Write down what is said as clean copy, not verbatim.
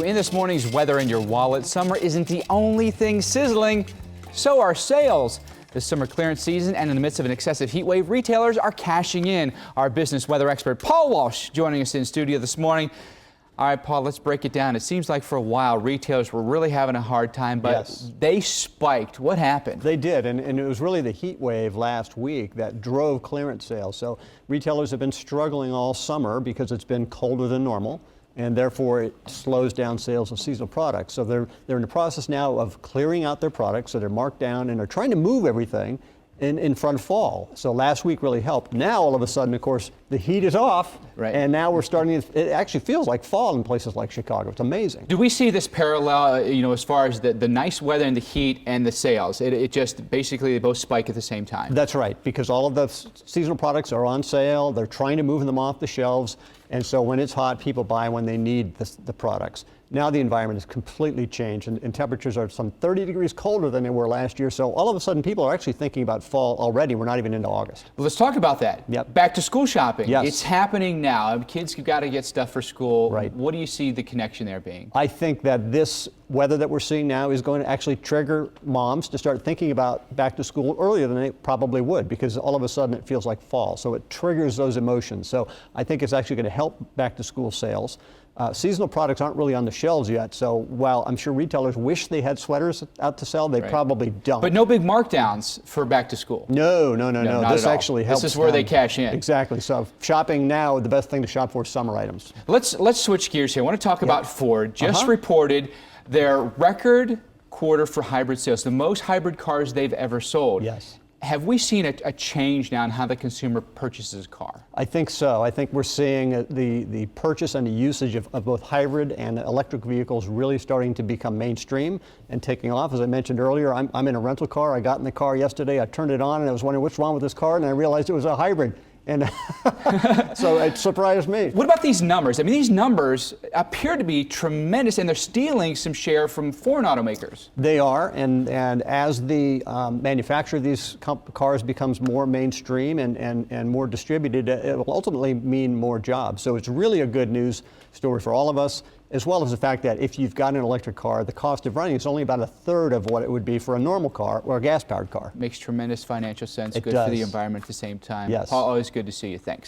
In this morning's Weather in Your Wallet, summer isn't the only thing sizzling, so are sales. This summer clearance season and in the midst of an excessive heat wave, retailers are cashing in. Our business weather expert Paul Walsh joining us in studio this morning. All right, Paul, let's break it down. It seems like for a while retailers were really having a hard time, but they spiked. What happened? They did, and it was really the heat wave last week that drove clearance sales. So retailers have been struggling all summer because it's been colder than normal, and therefore it slows down sales of seasonal products. So they're in the process now of clearing out their products, so they're marked down, and they're trying to move everything in front of fall. So last week really helped. Now all of a sudden, of course, the heat is off, and now we're starting to, it actually feels like fall in places like Chicago. It's amazing. Do we see this parallel, as far as the nice weather and the heat and the sales? It just basically they both spike at the same time. That's right, because all of the seasonal products are on sale. They're trying to move them off the shelves, and so when it's hot, people buy when they need the products. Now the environment has completely changed, and temperatures are some 30 degrees colder than they were last year. So all of a sudden, people are actually thinking about fall already. We're not even into August. Well, let's talk about that. Yep. Back to school shopping. Yes. It's happening now. Kids have got to get stuff for school. Right. What do you see the connection there being? I think that this weather that we're seeing now is going to actually trigger moms to start thinking about back to school earlier than they probably would, because all of a sudden it feels like fall. So it triggers those emotions. So I think it's actually going to help back to school sales. Seasonal products aren't really on the shelves yet, so while I'm sure retailers wish they had sweaters out to sell, they probably don't. But no big markdowns for back to school. No. This actually helps. This is where they cash in. Exactly. So shopping now, the best thing to shop for is summer items. Let's switch gears here. I want to talk about Ford. Just reported their record quarter for hybrid sales, the most hybrid cars they've ever sold. Yes. Have we seen a change now in how the consumer purchases a car? I think so. I think we're seeing the purchase and the usage of both hybrid and electric vehicles really starting to become mainstream and taking off. As I mentioned earlier, I'm in a rental car. I got in the car yesterday, I turned it on, and I was wondering what's wrong with this car, and I realized it was a hybrid. And so it surprised me. What about these numbers? I mean, these numbers appear to be tremendous, and they're stealing some share from foreign automakers. They are, and as the manufacture of these cars becomes more mainstream and more distributed, it will ultimately mean more jobs. So it's really a good news story for all of us, as well as the fact that if you've got an electric car, the cost of running is only about a third of what it would be for a normal car or a gas-powered car. Makes tremendous financial sense. It Good does. for the environment at the same time. Yes. Paul, always good to see you. Thanks.